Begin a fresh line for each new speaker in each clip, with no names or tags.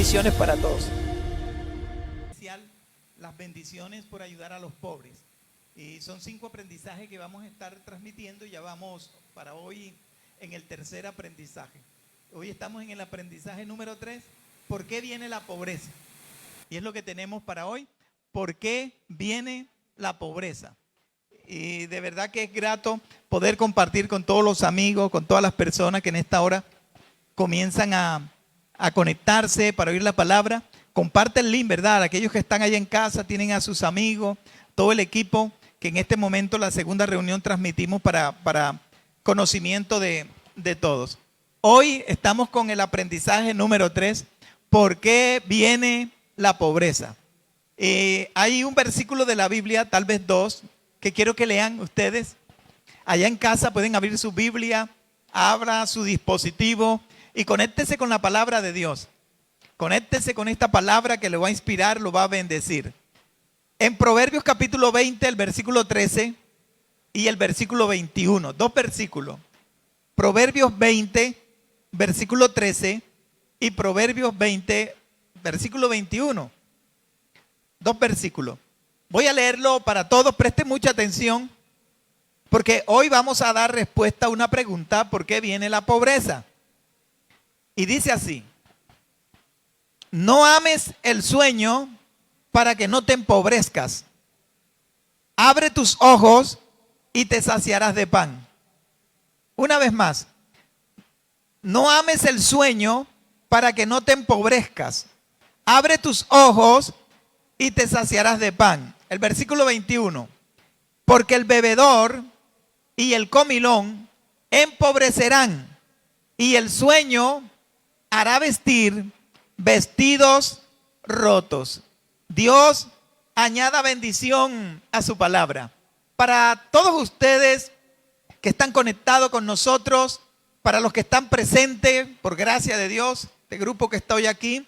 Bendiciones para todos.
Las bendiciones por ayudar a los pobres. Y son 5 aprendizajes que vamos a estar transmitiendo. Ya vamos para hoy en el tercer aprendizaje. Hoy estamos en el aprendizaje número 3. ¿Por qué viene la pobreza? Y es lo que tenemos para hoy. ¿Por qué viene la pobreza? Y de verdad que es grato poder compartir con todos los amigos, con todas las personas que en esta hora comienzan a conectarse para oír la palabra. Comparte el link, ¿verdad? Aquellos que están allá en casa, tienen a sus amigos, todo el equipo que en este momento la segunda reunión transmitimos para conocimiento de todos. Hoy estamos con el aprendizaje número 3. ¿Por qué viene la pobreza? Hay un versículo de la Biblia, tal vez 2, que quiero que lean ustedes. Allá en casa pueden abrir su Biblia, abra su dispositivo y conéctese con la palabra de Dios. Conéctese con esta palabra que le va a inspirar, lo va a bendecir. En Proverbios capítulo 20, el versículo 13 y el versículo 21. 2 versículos. Proverbios 20, versículo 13 y Proverbios 20, versículo 21. 2 versículos. Voy a leerlo para todos. Presten mucha atención porque hoy vamos a dar respuesta a una pregunta: ¿por qué viene la pobreza? Y dice así: no ames el sueño para que no te empobrezcas. Abre tus ojos y te saciarás de pan. Una vez más. No ames el sueño para que no te empobrezcas. Abre tus ojos y te saciarás de pan. El versículo 21. Porque el bebedor y el comilón empobrecerán, y el sueño hará vestir vestidos rotos. Dios añada bendición a su palabra. Para todos ustedes que están conectados con nosotros, para los que están presentes, por gracia de Dios, este grupo que está hoy aquí,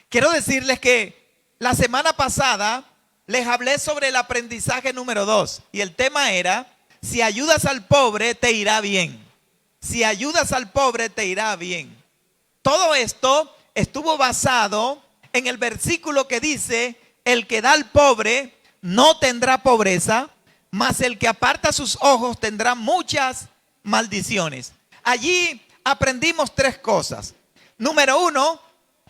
quiero decirles que la semana pasada les hablé sobre el aprendizaje número 2 y el tema era: si ayudas al pobre te irá bien. Si ayudas al pobre te irá bien. Todo esto estuvo basado en el versículo que dice: el que da al pobre no tendrá pobreza, mas el que aparta sus ojos tendrá muchas maldiciones. Allí aprendimos 3 cosas. Número 1,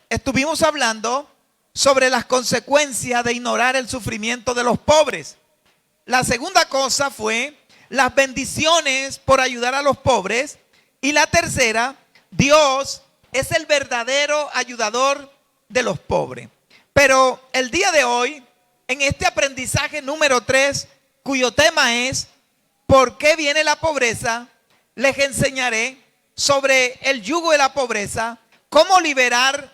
estuvimos hablando sobre las consecuencias de ignorar el sufrimiento de los pobres. La segunda cosa fue las bendiciones por ayudar a los pobres. Y la tercera, Dios es el verdadero ayudador de los pobres. Pero el día de hoy, en este aprendizaje número 3, cuyo tema es ¿por qué viene la pobreza?, les enseñaré sobre el yugo de la pobreza, cómo liberarnos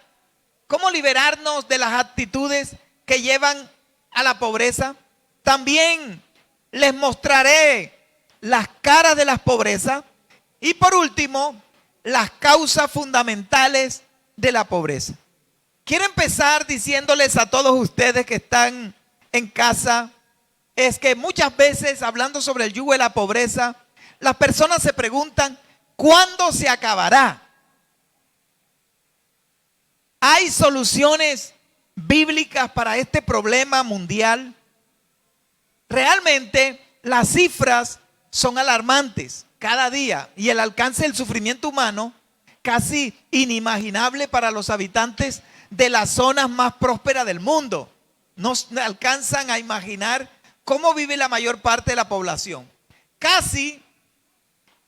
de las actitudes que llevan a la pobreza. También les mostraré las caras de la pobreza. Y por último, las causas fundamentales de la pobreza. Quiero empezar diciéndoles a todos ustedes que están en casa, es que muchas veces hablando sobre el yugo de la pobreza, las personas se preguntan: ¿cuándo se acabará? ¿Hay soluciones bíblicas para este problema mundial? Realmente las cifras son alarmantes cada día y el alcance del sufrimiento humano casi inimaginable para los habitantes de las zonas más prósperas del mundo. No alcanzan a imaginar cómo vive la mayor parte de la población. Casi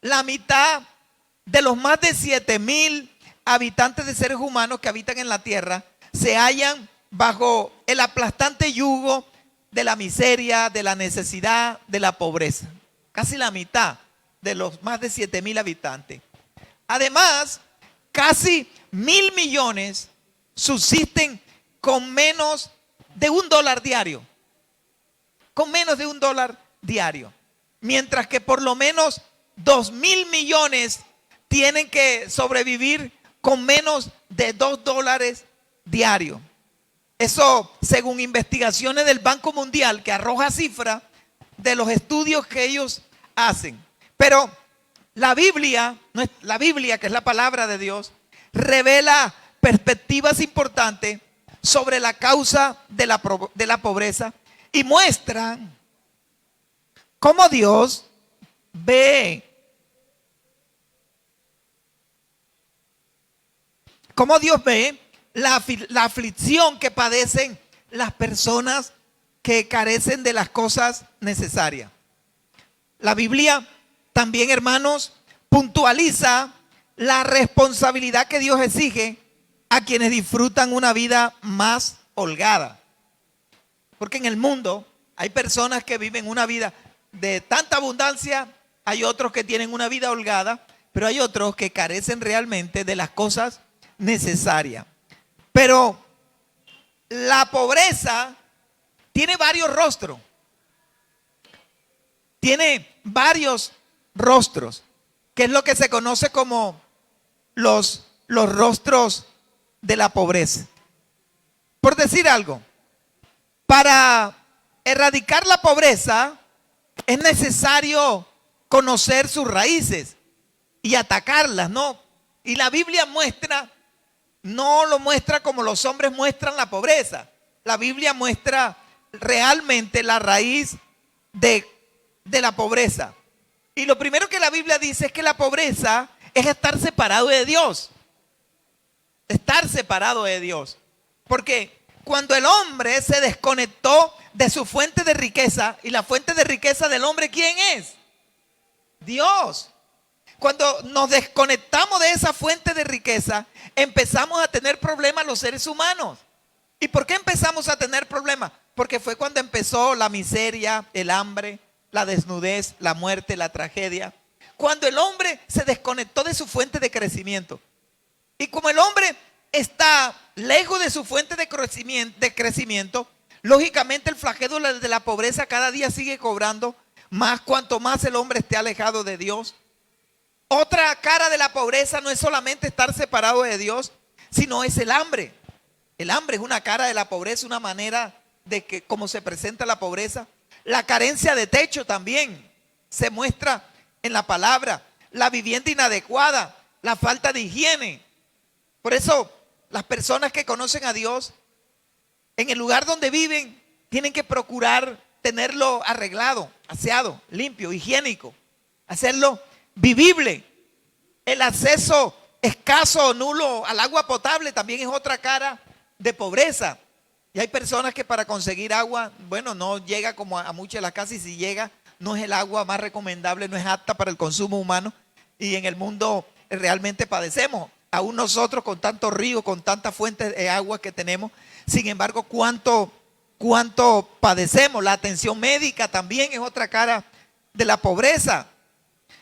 la mitad de los más de 7,000 habitantes de seres humanos que habitan en la tierra se hallan bajo el aplastante yugo de la miseria, de la necesidad, de la pobreza. Casi la mitad de los más de 7,000 habitantes. Además, casi 1,000 millones subsisten con menos de $1 diario. Con menos de $1 diario. Mientras que por lo menos 2,000 millones tienen que sobrevivir con menos de $2 diario. Eso según investigaciones del Banco Mundial, que arroja cifras de los estudios que ellos hacen. Pero la Biblia, que es la palabra de Dios, revela perspectivas importantes sobre la causa de la pobreza y muestran cómo Dios ve, la aflicción que padecen las personas que carecen de las cosas necesarias. La Biblia también, hermanos, puntualiza la responsabilidad que Dios exige a quienes disfrutan una vida más holgada. Porque en el mundo hay personas que viven una vida de tanta abundancia, hay otros que tienen una vida holgada, pero hay otros que carecen realmente de las cosas necesarias. Pero la pobreza tiene varios rostros. Tiene varios rostros, que es lo que se conoce como los rostros de la pobreza. Por decir algo, para erradicar la pobreza es necesario conocer sus raíces y atacarlas, ¿no? Y la Biblia no lo muestra como los hombres muestran la pobreza. La Biblia muestra realmente la raíz de la pobreza. Y lo primero que la Biblia dice es que la pobreza es estar separado de Dios. Estar separado de Dios. Porque cuando el hombre se desconectó de su fuente de riqueza, y la fuente de riqueza del hombre, ¿quién es? Dios. Cuando nos desconectamos de esa fuente de riqueza, empezamos a tener problemas los seres humanos. ¿Y por qué empezamos a tener problemas? Porque fue cuando empezó la miseria, el hambre, la desnudez, la muerte, la tragedia. Cuando el hombre se desconectó de su fuente de crecimiento. Y como el hombre está lejos de su fuente de crecimiento, lógicamente el flagelo de la pobreza cada día sigue cobrando más cuanto más el hombre esté alejado de Dios. Otra cara de la pobreza no es solamente estar separado de Dios, sino es el hambre. El hambre es una cara de la pobreza, una manera de que cómo se presenta la pobreza. La carencia de techo también se muestra en la palabra. La vivienda inadecuada, la falta de higiene. Por eso las personas que conocen a Dios, en el lugar donde viven, tienen que procurar tenerlo arreglado, aseado, limpio, higiénico, hacerlo vivible. El acceso escaso o nulo al agua potable también es otra cara de pobreza. Y hay personas que para conseguir agua, bueno, no llega como a muchas de las casas, y si llega, no es el agua más recomendable, no es apta para el consumo humano. Y en el mundo realmente padecemos, aún nosotros con tantos ríos, con tantas fuentes de agua que tenemos. Sin embargo, cuánto padecemos. La atención médica también es otra cara de la pobreza,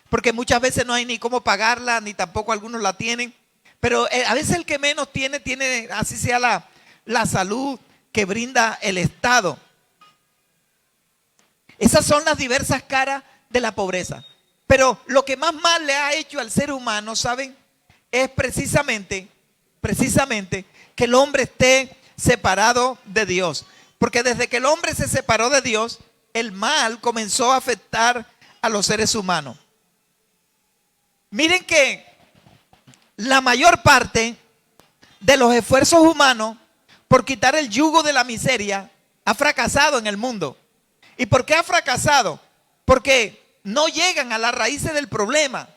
porque muchas veces no hay ni cómo pagarla, ni tampoco algunos la tienen. Pero a veces el que menos tiene así sea la salud que brinda el Estado. Esas son las diversas caras de la pobreza. Pero lo que más mal le ha hecho al ser humano, ¿saben? Es precisamente que el hombre esté separado de Dios. Porque desde que el hombre se separó de Dios, el mal comenzó a afectar a los seres humanos. Miren que la mayor parte de los esfuerzos humanos por quitar el yugo de la miseria ha fracasado en el mundo. ¿Y por qué ha fracasado? Porque no llegan a las raíces del problema.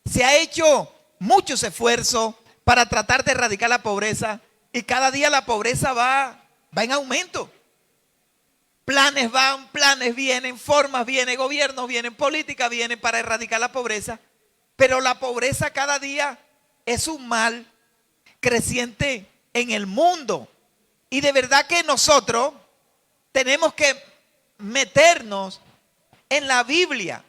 Se ha hecho muchos esfuerzos para tratar de erradicar la pobreza, y cada día la pobreza va en aumento. Planes van, planes vienen, formas vienen, gobiernos vienen, políticas vienen para erradicar la pobreza. Pero la pobreza cada día es un mal creciente en el mundo. Y de verdad que nosotros tenemos que meternos en la Biblia,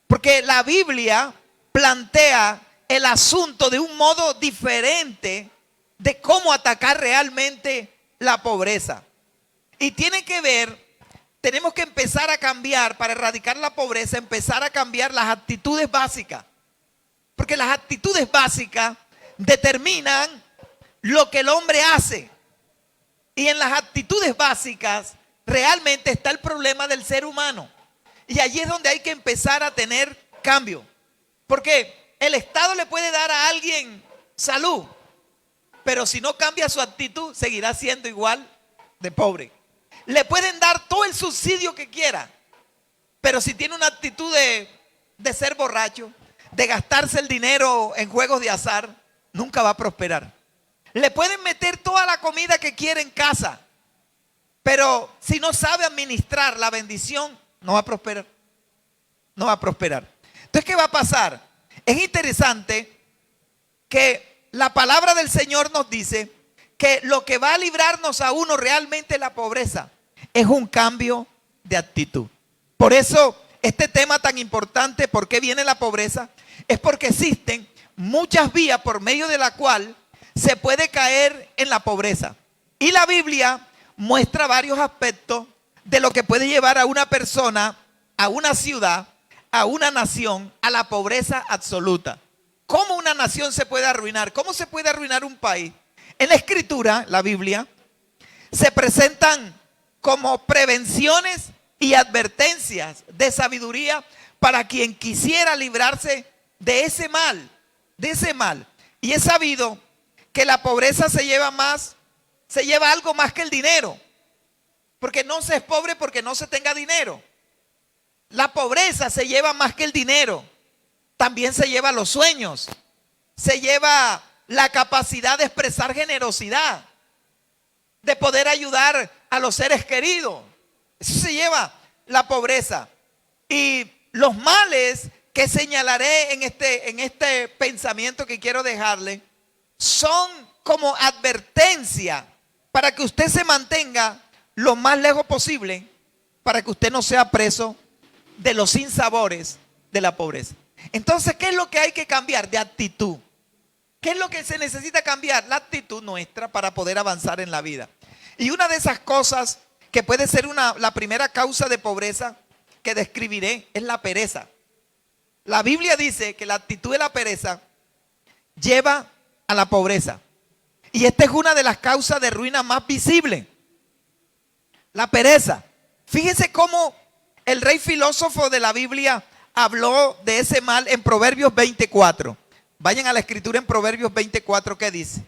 porque la Biblia plantea el asunto de un modo diferente de cómo atacar realmente la pobreza. Y tiene que ver, tenemos que empezar a cambiar para erradicar la pobreza, empezar a cambiar las actitudes básicas. Porque las actitudes básicas determinan lo que el hombre hace. Y en las actitudes básicas realmente está el problema del ser humano. Y allí es donde hay que empezar a tener cambio. Porque el Estado le puede dar a alguien salud, pero si no cambia su actitud, seguirá siendo igual de pobre. Le pueden dar todo el subsidio que quiera, pero si tiene una actitud de ser borracho, de gastarse el dinero en juegos de azar, nunca va a prosperar. Le pueden meter toda la comida que quiere en casa, pero si no sabe administrar la bendición, no va a prosperar. No va a prosperar. Entonces, ¿qué va a pasar? Es interesante que la palabra del Señor nos dice que lo que va a librarnos a uno realmente de la pobreza es un cambio de actitud. Por eso este tema tan importante, ¿por qué viene la pobreza? Es porque existen muchas vías por medio de la cual se puede caer en la pobreza. Y la Biblia muestra varios aspectos de lo que puede llevar a una persona, a una ciudad, a una nación, a la pobreza absoluta. ¿Cómo una nación se puede arruinar? ¿Cómo se puede arruinar un país? En la Escritura, la Biblia, se presentan como prevenciones y advertencias de sabiduría para quien quisiera librarse de ese mal, Y es sabido que la pobreza se lleva algo más que el dinero. Porque no se es pobre porque no se tenga dinero. La pobreza se lleva más que el dinero. También se lleva los sueños. Se lleva la capacidad de expresar generosidad, de poder ayudar a los seres queridos. Eso se lleva la pobreza. Y los males que señalaré en este pensamiento que quiero dejarle son como advertencia para que usted se mantenga lo más lejos posible, para que usted no sea preso de los sinsabores de la pobreza. Entonces, ¿qué es lo que hay que cambiar? De actitud. ¿Qué es lo que se necesita cambiar? La actitud nuestra para poder avanzar en la vida. Y una de esas cosas que puede ser la primera causa de pobreza que describiré es la pereza. La Biblia dice que la actitud de la pereza lleva a la pobreza. Y esta es una de las causas de ruina más visibles. La pereza. Fíjese cómo el rey filósofo de la Biblia habló de ese mal en Proverbios 24. Vayan a la escritura en Proverbios 24, ¿qué dice?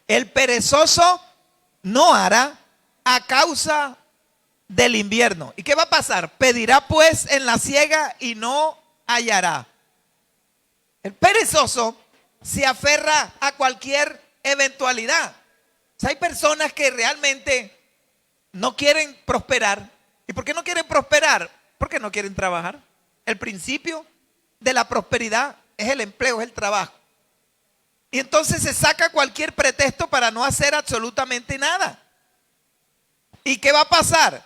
El perezoso no hará a causa del invierno. ¿Y qué va a pasar? Pedirá pues en la siega y no hallará. El perezoso se aferra a cualquier eventualidad. O sea, hay personas que realmente no quieren prosperar. ¿Y por qué no quieren prosperar? Porque no quieren trabajar. El principio de la prosperidad es el empleo, es el trabajo. Y entonces se saca cualquier pretexto para no hacer absolutamente nada. ¿Y qué va a pasar?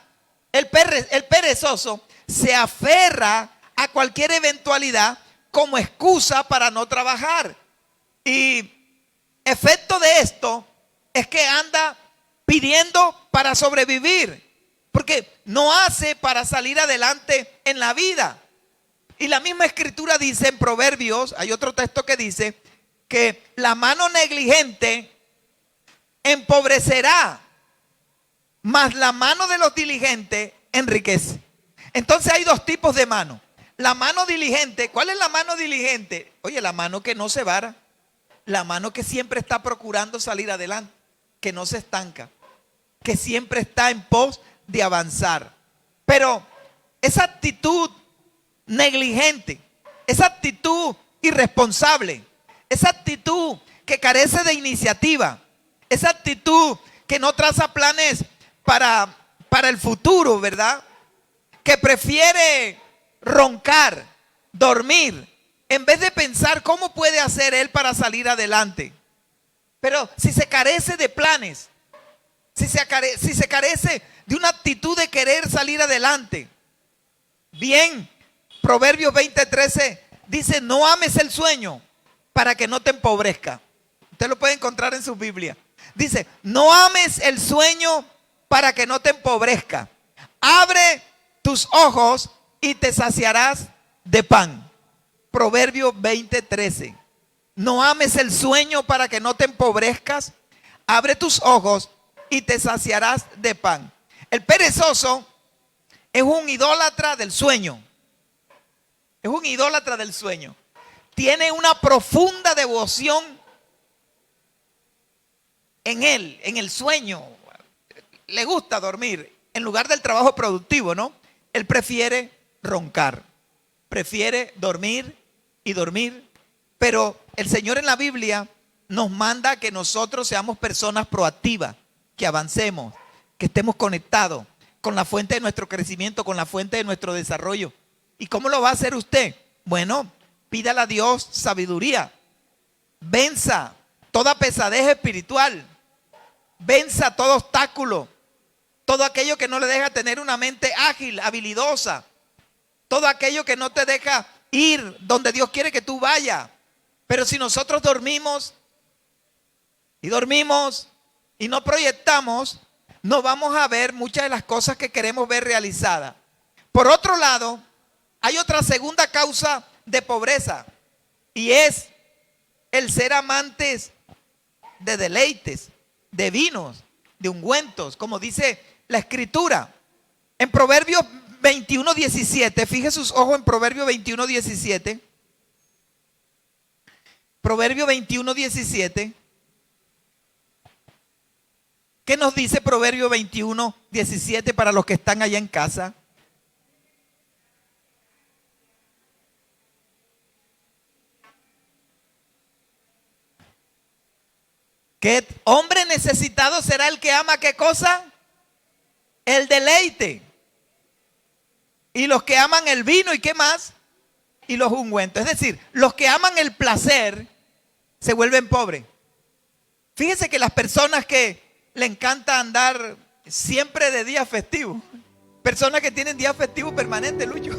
El perezoso se aferra a cualquier eventualidad como excusa para no trabajar. Y efecto de esto es que anda pidiendo para sobrevivir, porque no hace para salir adelante en la vida. Y la misma escritura dice en Proverbios, hay otro texto que dice que la mano negligente empobrecerá, mas la mano de los diligentes enriquece. Entonces hay dos tipos de mano. La mano diligente, ¿cuál es la mano diligente? Oye, la mano que no se vara, la mano que siempre está procurando salir adelante, que no se estanca, que siempre está en pos de avanzar. Pero esa actitud negligente, esa actitud irresponsable, esa actitud que carece de iniciativa, esa actitud que no traza planes para el futuro, ¿verdad? Que prefiere roncar, dormir, en vez de pensar cómo puede hacer él para salir adelante. Pero si se carece de planes, si se carece de una actitud de querer salir adelante, bien, Proverbios 20:13 dice: no ames el sueño para que no te empobrezca. Usted lo puede encontrar en su Biblia. Dice: no ames el sueño para que no te empobrezca. Abre tus ojos y te saciarás de pan. Proverbios 20:13. No ames el sueño para que no te empobrezcas. Abre tus ojos y te saciarás de pan. El perezoso es un idólatra del sueño. Es un idólatra del sueño. Tiene una profunda devoción en él, en el sueño. Le gusta dormir en lugar del trabajo productivo, ¿no? Él prefiere roncar, prefiere dormir y dormir. Pero el Señor en la Biblia nos manda que nosotros seamos personas proactivas, que avancemos, que estemos conectados con la fuente de nuestro crecimiento, con la fuente de nuestro desarrollo. ¿Y cómo lo va a hacer usted? Bueno, pídale a Dios sabiduría. Venza toda pesadez espiritual. Venza todo obstáculo. Todo aquello que no le deja tener una mente ágil, habilidosa. Todo aquello que no te deja ir donde Dios quiere que tú vayas. Pero si nosotros dormimos y no proyectamos, no vamos a ver muchas de las cosas que queremos ver realizadas. Por otro lado, hay otra segunda causa de pobreza y es el ser amantes de deleites, de vinos, de ungüentos, como dice la Escritura. En Proverbios 21:17, fije sus ojos en Proverbios 21:17. Proverbio 21:17. ¿Qué nos dice Proverbio 21:17 para los que están allá en casa? ¿Qué hombre necesitado será el que ama qué cosa? El deleite. Y los que aman el vino y qué más? Y los ungüentos. Es decir, los que aman el placer se vuelven pobres. Fíjense que las personas que le encanta andar siempre de día festivo, personas que tienen día festivo permanente, Lucho,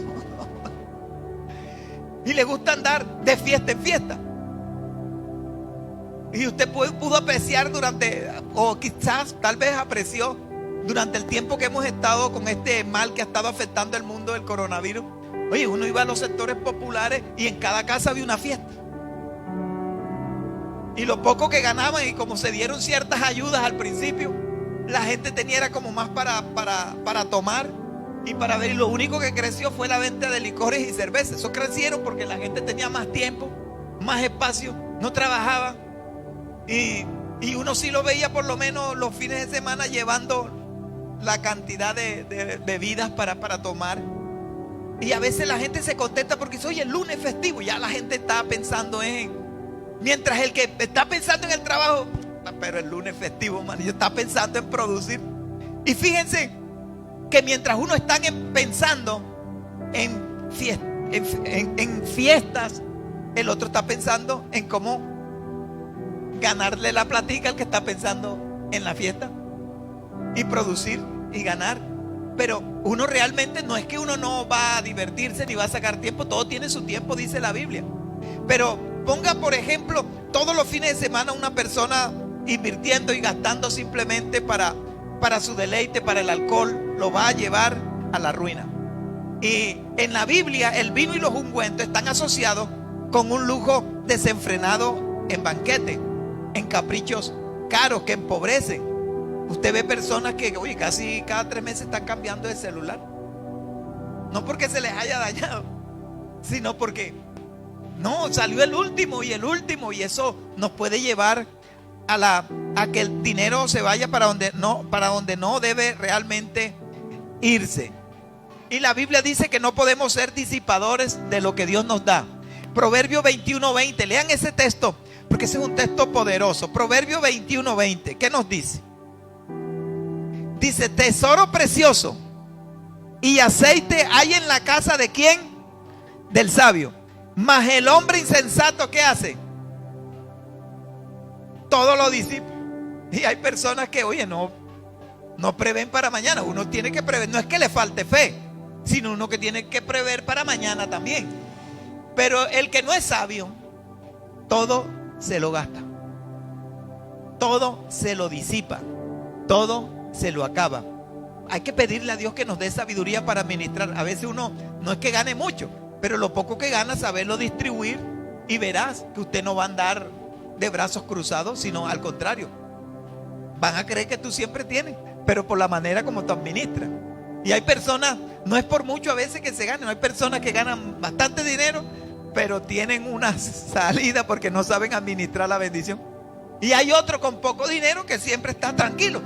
y le gusta andar de fiesta en fiesta. Y usted pudo apreciar durante, o quizás tal vez apreció durante el tiempo que hemos estado con este mal que ha estado afectando el mundo del coronavirus. Oye, uno iba a los sectores populares y en cada casa había una fiesta. Y lo poco que ganaban, y como se dieron ciertas ayudas al principio, la gente tenía era como más para tomar y para ver. Y lo único que creció fue la venta de licores y cervezas. Eso crecieron porque la gente tenía más tiempo, más espacio, no trabajaba. Y uno sí lo veía por lo menos los fines de semana llevando la cantidad de bebidas para tomar. Y a veces la gente se contenta porque dice, oye, el lunes festivo. Ya la gente está pensando en... Mientras el que está pensando en el trabajo, pero el lunes festivo, man, y está pensando en producir. Y fíjense que mientras uno está pensando en fiestas, el otro está pensando en cómo ganarle la platica al que está pensando en la fiesta y producir y ganar. Pero uno realmente no es que uno no va a divertirse ni va a sacar tiempo, todo tiene su tiempo, dice la Biblia. Pero ponga, por ejemplo, todos los fines de semana una persona invirtiendo y gastando simplemente para su deleite, para el alcohol, lo va a llevar a la ruina. Y en la Biblia el vino y los ungüentos están asociados con un lujo desenfrenado en banquete, en caprichos caros que empobrecen. Usted ve personas que, oye, casi cada 3 meses están cambiando de celular. No porque se les haya dañado, sino porque no, salió el último, y eso nos puede llevar a que el dinero se vaya para donde no debe realmente irse. Y la Biblia dice que no podemos ser disipadores de lo que Dios nos da. Proverbio 21:20, lean ese texto, porque ese es un texto poderoso. Proverbio 21:20, ¿qué nos dice? Dice, tesoro precioso y aceite hay en la casa de ¿quién? Del sabio. Mas el hombre insensato, ¿qué hace? Todo lo disipa. Y hay personas que, oye, no prevén para mañana. Uno tiene que prever, no es que le falte fe, sino uno que tiene que prever para mañana también. Pero el que no es sabio, todo se lo gasta, todo se lo disipa, todo se lo acaba. Hay que pedirle a Dios que nos dé sabiduría para administrar. A veces uno no es que gane mucho, pero lo poco que gana, saberlo distribuir, y verás que usted no va a andar de brazos cruzados, sino al contrario, van a creer que tú siempre tienes, pero por la manera como tú administras. Y hay personas, no es por mucho a veces que se ganan, hay personas que ganan bastante dinero, pero tienen una salida porque no saben administrar la bendición. Y hay otro con poco dinero que siempre está tranquilo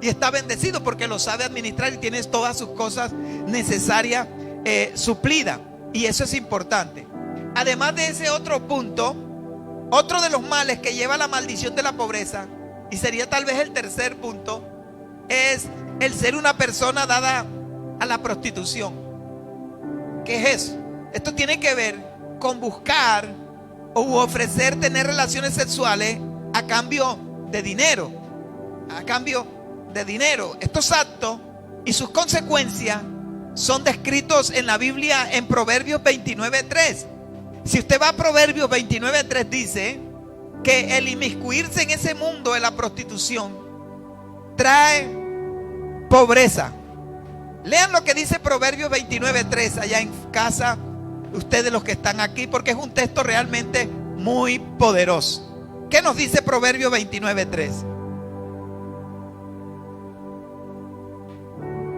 y está bendecido porque lo sabe administrar y tiene todas sus cosas necesarias suplidas. Y eso es importante. Además de ese otro punto, otro de los males que lleva la maldición de la pobreza, y sería tal vez el tercer punto, es el ser una persona dada a la prostitución. ¿Qué es eso? Esto tiene que ver con buscar o ofrecer tener relaciones sexuales a cambio de dinero. A cambio de dinero. Estos actos y sus consecuencias son descritos en la Biblia en Proverbios 29:3. Si usted va a Proverbios 29:3, dice que el inmiscuirse en ese mundo de la prostitución trae pobreza. Lean lo que dice Proverbios 29:3 allá en casa, ustedes los que están aquí, porque es un texto realmente muy poderoso. ¿Qué nos dice Proverbios 29:3?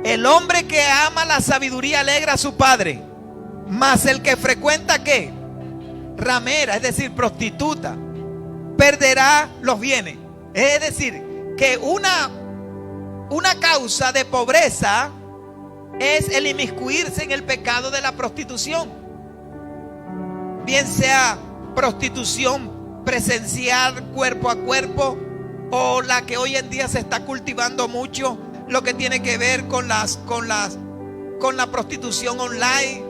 El hombre que ama la sabiduría alegra a su padre, mas el que frecuenta ¿qué? Ramera, es decir, prostituta, perderá los bienes. Es decir, que una causa de pobreza es el inmiscuirse en el pecado de la prostitución. Bien sea prostitución presencial, cuerpo a cuerpo, o la que hoy en día se está cultivando mucho, lo que tiene que ver con la prostitución online,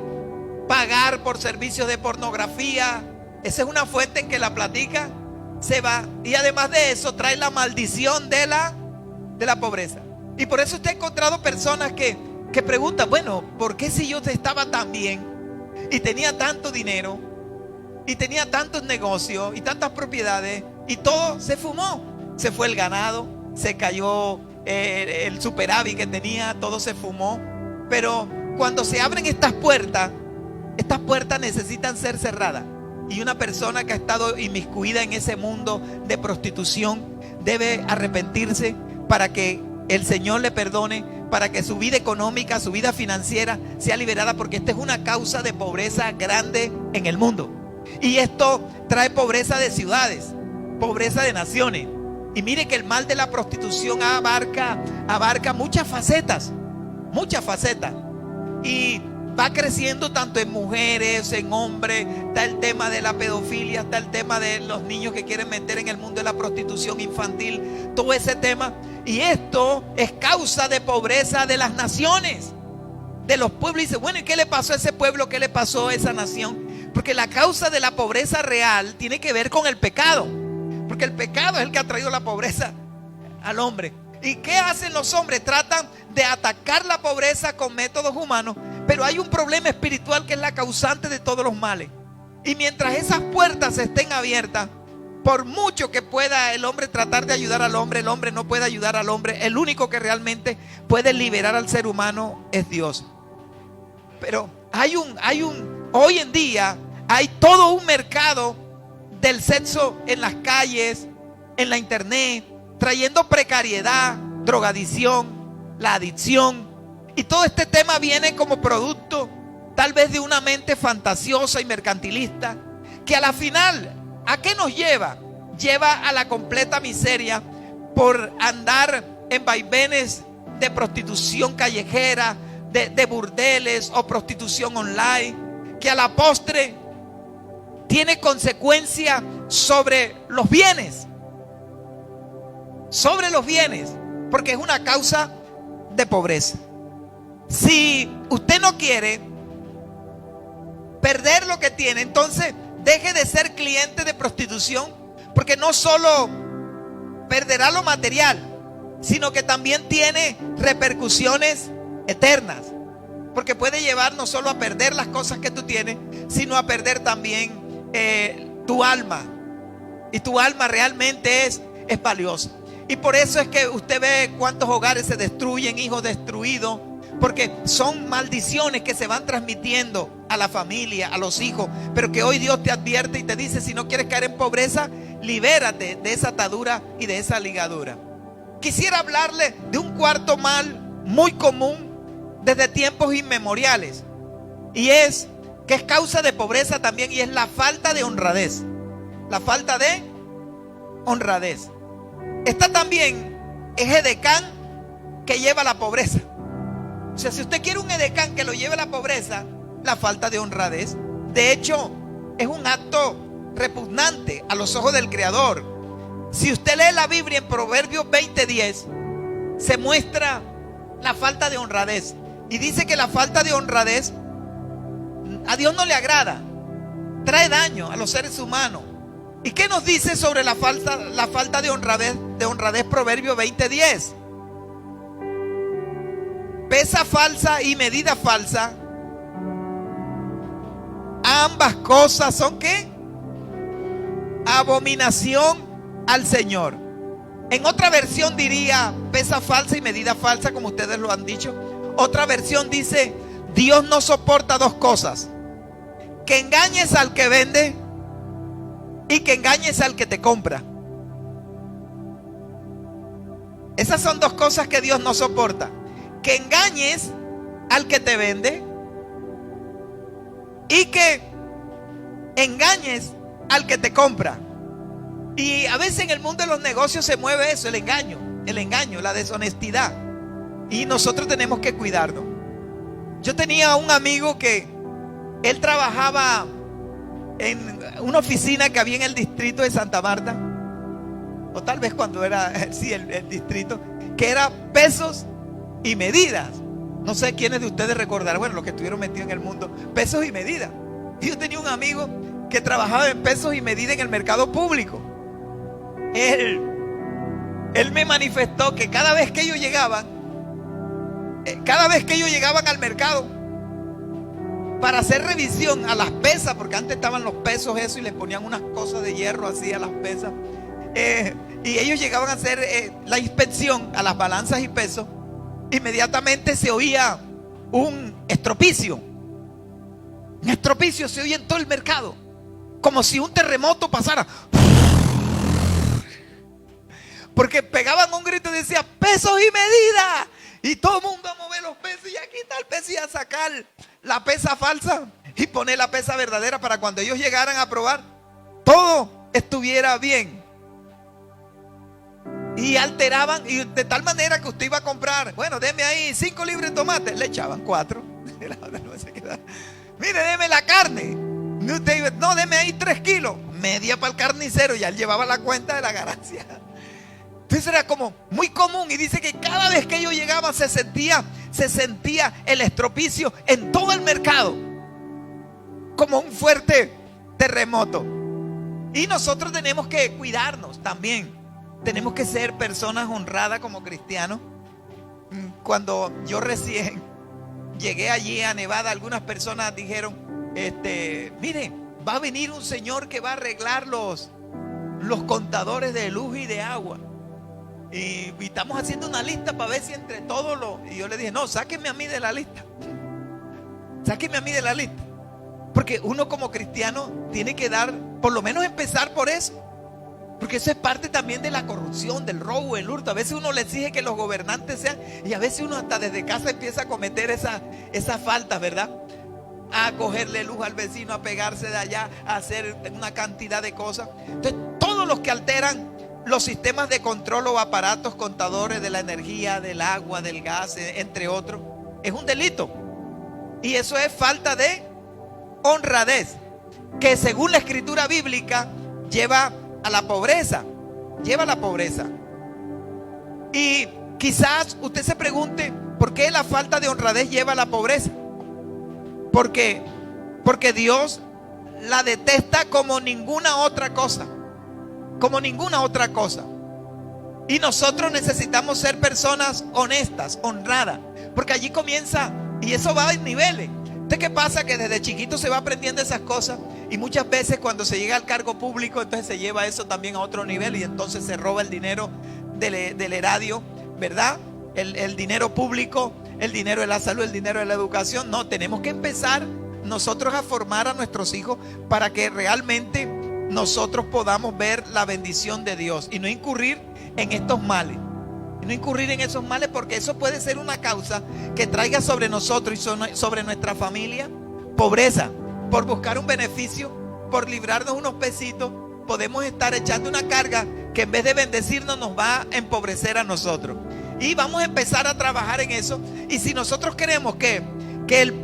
pagar por servicios de pornografía. Esa es una fuente en que la platica se va. Y además de eso trae la maldición de la pobreza. Y por eso usted ha encontrado personas que preguntan, bueno, ¿por qué si yo estaba tan bien y tenía tanto dinero y tenía tantos negocios y tantas propiedades y todo se fumó? Se fue el ganado, se cayó el superávit que tenía, todo se fumó. Pero cuando se abren estas puertas necesitan ser cerradas. Y una persona que ha estado inmiscuida en ese mundo de prostitución debe arrepentirse para que el Señor le perdone, para que su vida económica, su vida financiera sea liberada, porque esta es una causa de pobreza grande en el mundo. Y esto trae pobreza de ciudades, pobreza de naciones. Y mire que el mal de la prostitución abarca muchas facetas. Y va creciendo tanto en mujeres, en hombres. Está el tema de la pedofilia, está el tema de los niños que quieren meter en el mundo de la prostitución infantil, todo ese tema. Y esto es causa de pobreza de las naciones, de los pueblos. Y dice, bueno, ¿y qué le pasó a ese pueblo? ¿Qué le pasó a esa nación? Porque la causa de la pobreza real tiene que ver con el pecado. Porque el pecado es el que ha traído la pobreza al hombre. ¿Y qué hacen los hombres? Tratan de atacar la pobreza con métodos humanos, pero hay un problema espiritual que es la causante de todos los males. Y mientras esas puertas estén abiertas, por mucho que pueda el hombre tratar de ayudar al hombre, el hombre no puede ayudar al hombre. El único que realmente puede liberar al ser humano es Dios. Pero hoy en día hay todo un mercado del sexo en las calles, en la internet, trayendo precariedad, drogadicción, la adicción. Y todo este tema viene como producto tal vez de una mente fantasiosa y mercantilista, que a la final, ¿a qué nos lleva? Lleva a la completa miseria por andar en vaivenes de prostitución callejera, de burdeles o prostitución online, que a la postre tiene consecuencia sobre los bienes. Sobre los bienes, porque es una causa de pobreza. Si usted no quiere perder lo que tiene, entonces deje de ser cliente de prostitución, porque no solo perderá lo material, sino que también tiene repercusiones eternas, porque puede llevar no solo a perder las cosas que tú tienes, sino a perder también tu alma. Y tu alma realmente es valiosa. Y por eso es que usted ve cuántos hogares se destruyen, hijos destruidos, porque son maldiciones que se van transmitiendo a la familia, a los hijos. Pero que hoy Dios te advierte y te dice, si no quieres caer en pobreza, libérate de esa atadura y de esa ligadura. Quisiera hablarle de un cuarto mal muy común desde tiempos inmemoriales. Y es que es causa de pobreza también, y es la falta de honradez. La falta de honradez. Está también es edecán que lleva a la pobreza. O sea, si usted quiere un edecán que lo lleve a la pobreza, la falta de honradez. De hecho, es un acto repugnante a los ojos del Creador. Si usted lee la Biblia en Proverbios 20:10, se muestra la falta de honradez. Y dice que la falta de honradez a Dios no le agrada, trae daño a los seres humanos. ¿Y qué nos dice sobre la falta de honradez? Proverbio 20:10. Pesa falsa y medida falsa, ambas cosas son ¿qué? Abominación al Señor. En otra versión diría pesa falsa y medida falsa, como ustedes lo han dicho. Otra versión dice: Dios no soporta dos cosas: que engañes al que vende y que engañes al que te compra. Esas son dos cosas que Dios no soporta: que engañes al que te vende y que engañes al que te compra. Y a veces en el mundo de los negocios se mueve eso, el engaño, la deshonestidad. Y nosotros tenemos que cuidarnos. Yo tenía un amigo que él trabajaba en una oficina que había en el distrito de Santa Marta, o tal vez cuando era, sí, el distrito, que era pesos y medidas. No sé quiénes de ustedes recordarán, bueno, los que estuvieron metidos en el mundo, pesos y medidas. Y yo tenía un amigo que trabajaba en pesos y medidas en el mercado público. Él me manifestó que cada vez que ellos llegaban al mercado para hacer revisión a las pesas, porque antes estaban los pesos eso y les ponían unas cosas de hierro así a las pesas, y ellos llegaban a hacer la inspección a las balanzas y pesos, inmediatamente se oía un estropicio. Un estropicio se oía en todo el mercado, como si un terremoto pasara, porque pegaban un grito y decía pesos y medidas, y todo el mundo a mover los pesos, y aquí está el peso, y a sacar la pesa falsa y poner la pesa verdadera para cuando ellos llegaran a probar todo estuviera bien. Y alteraban, y de tal manera que usted iba a comprar, bueno, deme ahí 5 libras de tomate, le echaban 4. Mire, deme la carne, no, deme ahí 3 kilos, media para el carnicero, y él llevaba la cuenta de la ganancia. Entonces era como muy común, y dice que cada vez que ellos llegaban se sentía el estropicio en todo el mercado, como un fuerte terremoto. Y nosotros tenemos que cuidarnos también. Tenemos que ser personas honradas como cristianos. Cuando yo recién llegué allí a Nevada, algunas personas dijeron, mire, va a venir un señor que va a arreglar los contadores de luz y de agua. Y estamos haciendo una lista para ver si entre todos y yo le dije, no, sáquenme a mí de la lista. Sáquenme a mí de la lista. Porque uno como cristiano tiene que dar, por lo menos empezar por eso. Porque eso es parte también de la corrupción, del robo, el hurto. A veces uno le exige que los gobernantes sean, y a veces uno hasta desde casa empieza a cometer esas faltas, ¿verdad? A cogerle luz al vecino, a pegarse de allá, a hacer una cantidad de cosas. Entonces, todos los que alteran los sistemas de control o aparatos contadores de la energía, del agua, del gas, entre otros, es un delito. Y eso es falta de honradez, que según la escritura bíblica lleva a la pobreza. Lleva a la pobreza. Y quizás usted se pregunte, ¿por qué la falta de honradez lleva a la pobreza? Porque Dios la detesta como ninguna otra cosa. Como ninguna otra cosa. Y nosotros necesitamos ser personas honestas, honradas, porque allí comienza, y eso va en niveles. ¿Usted qué pasa? Que desde chiquito se va aprendiendo esas cosas, y muchas veces cuando se llega al cargo público, entonces se lleva eso también a otro nivel, y entonces se roba el dinero del erario, ¿verdad? El dinero público, el dinero de la salud, el dinero de la educación. No, tenemos que empezar nosotros a formar a nuestros hijos para que realmente nosotros podamos ver la bendición de Dios y no incurrir en estos males. y no incurrir en esos males, porque eso puede ser una causa que traiga sobre nosotros y sobre nuestra familia pobreza. Por buscar un beneficio, por librarnos unos pesitos, podemos estar echando una carga que en vez de bendecirnos nos va a empobrecer a nosotros. Y vamos a empezar a trabajar en eso. Y si nosotros queremos que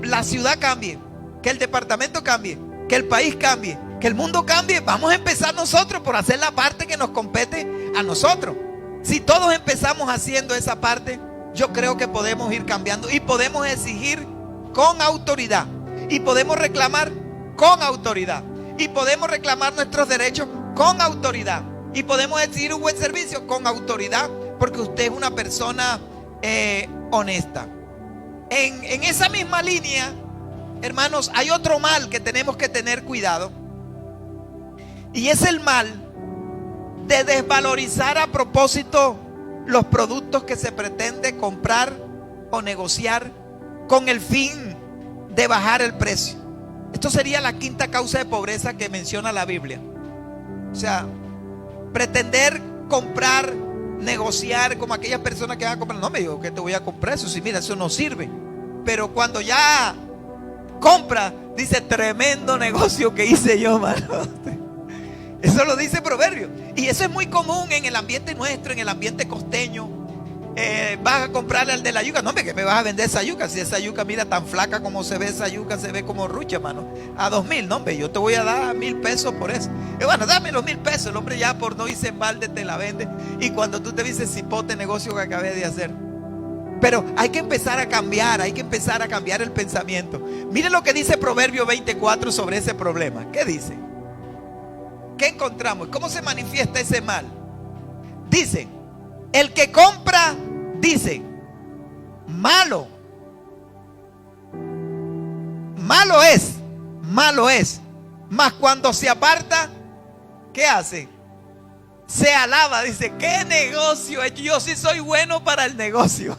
la ciudad cambie, que el departamento cambie, que el país cambie, que el mundo cambie, vamos a empezar nosotros por hacer la parte que nos compete a nosotros. Si todos empezamos haciendo esa parte, yo creo que podemos ir cambiando y podemos exigir con autoridad, y podemos reclamar con autoridad, y podemos reclamar nuestros derechos con autoridad, y podemos exigir un buen servicio con autoridad, porque usted es una persona honesta. En esa misma línea, hermanos, hay otro mal que tenemos que tener cuidado, y es el mal de desvalorizar a propósito los productos que se pretende comprar o negociar con el fin de bajar el precio. Esto sería la quinta causa de pobreza que menciona la Biblia. O sea, pretender comprar, negociar, como aquellas personas que van a comprar. No me digo que te voy a comprar eso, si mira, eso no sirve. Pero cuando ya compra, dice, tremendo negocio que hice yo, mano. Eso lo dice Proverbio. Y eso es muy común en el ambiente nuestro, en el ambiente costeño. Vas a comprarle al de la yuca. No, hombre, que me vas a vender esa yuca. Si esa yuca, mira, tan flaca como se ve esa yuca, se ve como rucha, mano. A 2,000, no, hombre, yo te voy a dar 1,000 pesos por eso. Y bueno, dame los 1,000 pesos. El hombre ya por no irse en balde te la vende. Y cuando tú te dices, cipote negocio que acabé de hacer. Pero hay que empezar a cambiar, hay que empezar a cambiar el pensamiento. Mire lo que dice Proverbio 24 sobre ese problema. ¿Qué dice? ¿Qué encontramos? ¿Cómo se manifiesta ese mal? Dice, el que compra, dice, malo es, mas cuando se aparta, ¿qué hace? Se alaba, dice, ¿qué negocio he hecho? Yo sí soy bueno para el negocio.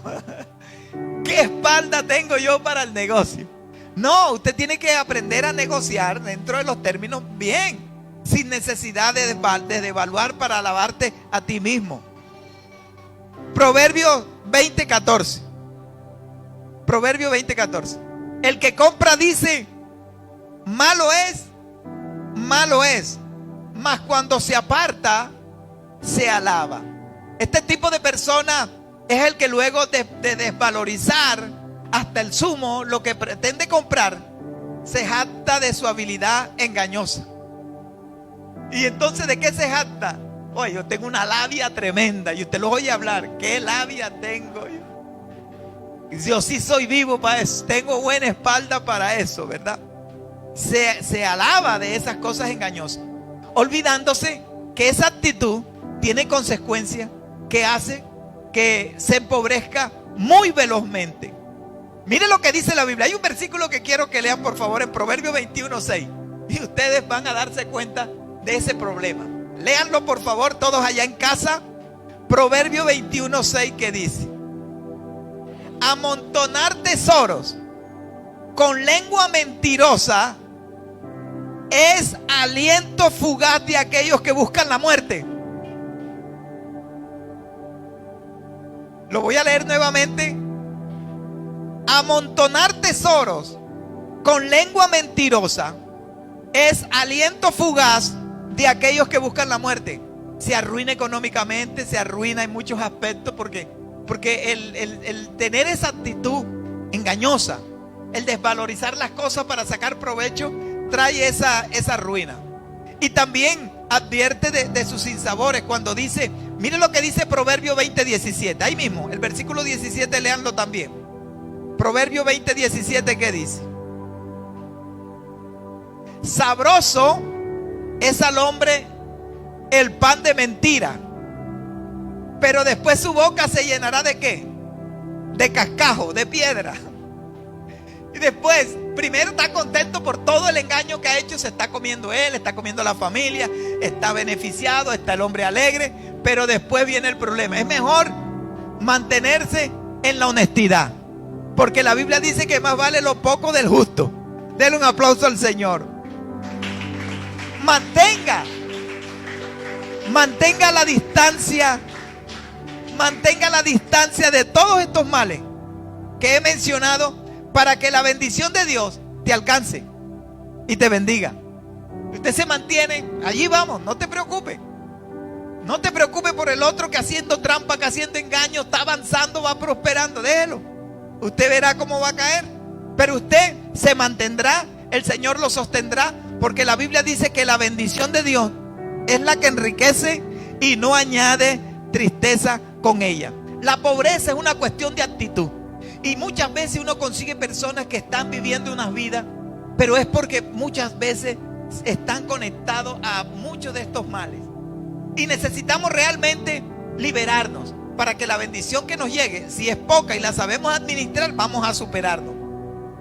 ¿Qué espalda tengo yo para el negocio? No, usted tiene que aprender a negociar dentro de los términos bien, sin necesidad de devaluar para alabarte a ti mismo. Proverbio 20:14. Proverbio 20:14. El que compra dice, malo es, mas cuando se aparta, se alaba. Este tipo de persona es el que luego de desvalorizar hasta el sumo lo que pretende comprar, se jacta de su habilidad engañosa. Y entonces, ¿de qué se jacta? Oye, yo tengo una labia tremenda. Y usted lo oye hablar. ¿Qué labia tengo yo? Yo sí soy vivo para eso. Tengo buena espalda para eso, ¿verdad? Se alaba de esas cosas engañosas, olvidándose que esa actitud tiene consecuencias que hace que se empobrezca muy velozmente. Mire lo que dice la Biblia. Hay un versículo que quiero que lean, por favor, en Proverbio 21:6. Y ustedes van a darse cuenta de ese problema. Léanlo, por favor, todos allá en casa. Proverbio 21:6, que dice: amontonar tesoros con lengua mentirosa es aliento fugaz de aquellos que buscan la muerte. Lo voy a leer nuevamente. Amontonar tesoros con lengua mentirosa es aliento fugaz de aquellos que buscan la muerte. Se arruina económicamente, se arruina en muchos aspectos, porque el tener esa actitud engañosa, el desvalorizar las cosas para sacar provecho, trae esa ruina. Y también advierte de sus sinsabores cuando dice, mire lo que dice Proverbio 20:17, ahí mismo, el versículo 17, léanlo también. Proverbio 20:17, ¿qué dice? Sabroso es al hombre el pan de mentira, pero después su boca se llenará ¿de qué? De cascajo, de piedra. Y después, primero está contento por todo el engaño que ha hecho, se está comiendo él, está comiendo la familia, está beneficiado, está el hombre alegre, pero después viene el problema. Es mejor mantenerse en la honestidad, porque la Biblia dice que más vale lo poco del justo. Denle un aplauso al Señor. Mantenga la distancia mantenga la distancia de todos estos males que he mencionado para que la bendición de Dios te alcance y te bendiga. Usted se mantiene, allí vamos, no te preocupes. No te preocupes por el otro que haciendo trampa, que haciendo engaño, está avanzando, va prosperando. Déjelo. Usted verá cómo va a caer. Pero usted se mantendrá, el Señor lo sostendrá, porque la Biblia dice que la bendición de Dios es la que enriquece y no añade tristeza con ella. La pobreza es una cuestión de actitud. Y muchas veces uno consigue personas que están viviendo unas vidas, pero es porque muchas veces están conectados a muchos de estos males. Y necesitamos realmente liberarnos para que la bendición que nos llegue, si es poca y la sabemos administrar, vamos a superarnos.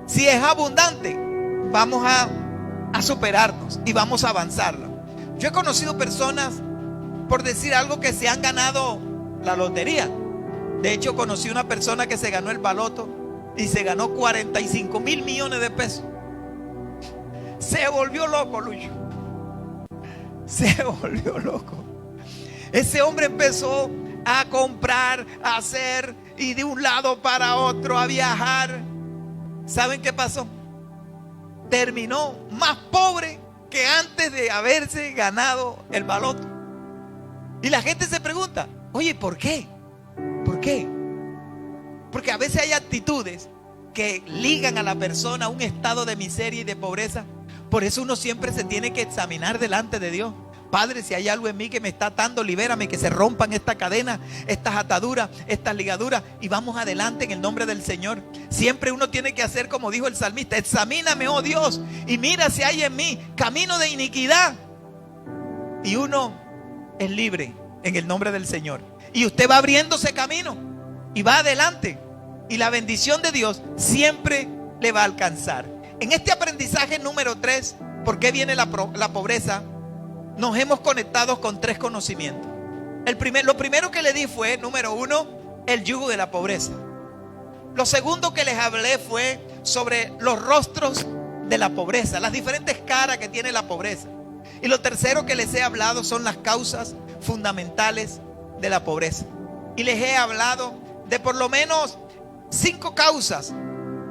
Si es abundante, vamos a superarnos y vamos a avanzarlo. Yo he conocido personas, por decir algo, que se han ganado la lotería. De hecho, conocí una persona que se ganó el baloto y se ganó 45 mil millones de pesos. Se volvió loco, Lucho. Se volvió loco. Ese hombre empezó a comprar, a hacer, y de un lado para otro, a viajar. ¿Saben qué pasó? Terminó más pobre que antes de haberse ganado el baloto. Y la gente se pregunta, oye, ¿por qué? ¿Por qué? Porque a veces hay actitudes que ligan a la persona a un estado de miseria y de pobreza. Por eso uno siempre se tiene que examinar delante de Dios. Padre, si hay algo en mí que me está atando, libérame, que se rompan esta cadena, estas ataduras, estas ligaduras, y vamos adelante en el nombre del Señor. Siempre uno tiene que hacer como dijo el salmista: examíname, oh Dios, y mira si hay en mí camino de iniquidad. Y uno es libre en el nombre del Señor. Y usted va abriéndose camino y va adelante. Y la bendición de Dios siempre le va a alcanzar. En este aprendizaje número 3, ¿por qué viene la pobreza? Nos hemos conectado con 3 conocimientos. Lo primero que le di fue, número 1, el yugo de la pobreza. Lo segundo que les hablé fue sobre los rostros de la pobreza, las diferentes caras que tiene la pobreza. Y lo tercero que les he hablado son las causas fundamentales de la pobreza. Y les he hablado de por lo menos 5 causas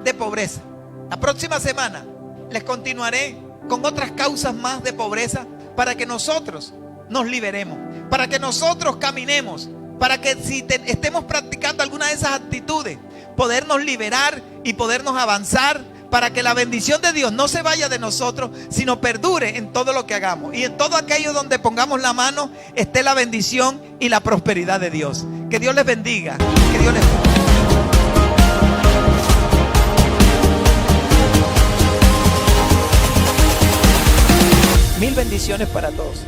de pobreza. La próxima semana les continuaré con otras causas más de pobreza, para que nosotros nos liberemos, para que nosotros caminemos, para que si estemos practicando alguna de esas actitudes, podernos liberar y podernos avanzar, para que la bendición de Dios no se vaya de nosotros, sino perdure en todo lo que hagamos. Y en todo aquello donde pongamos la mano, esté la bendición y la prosperidad de Dios. Que Dios les bendiga. Que Dios les bendiga. Mil bendiciones para todos.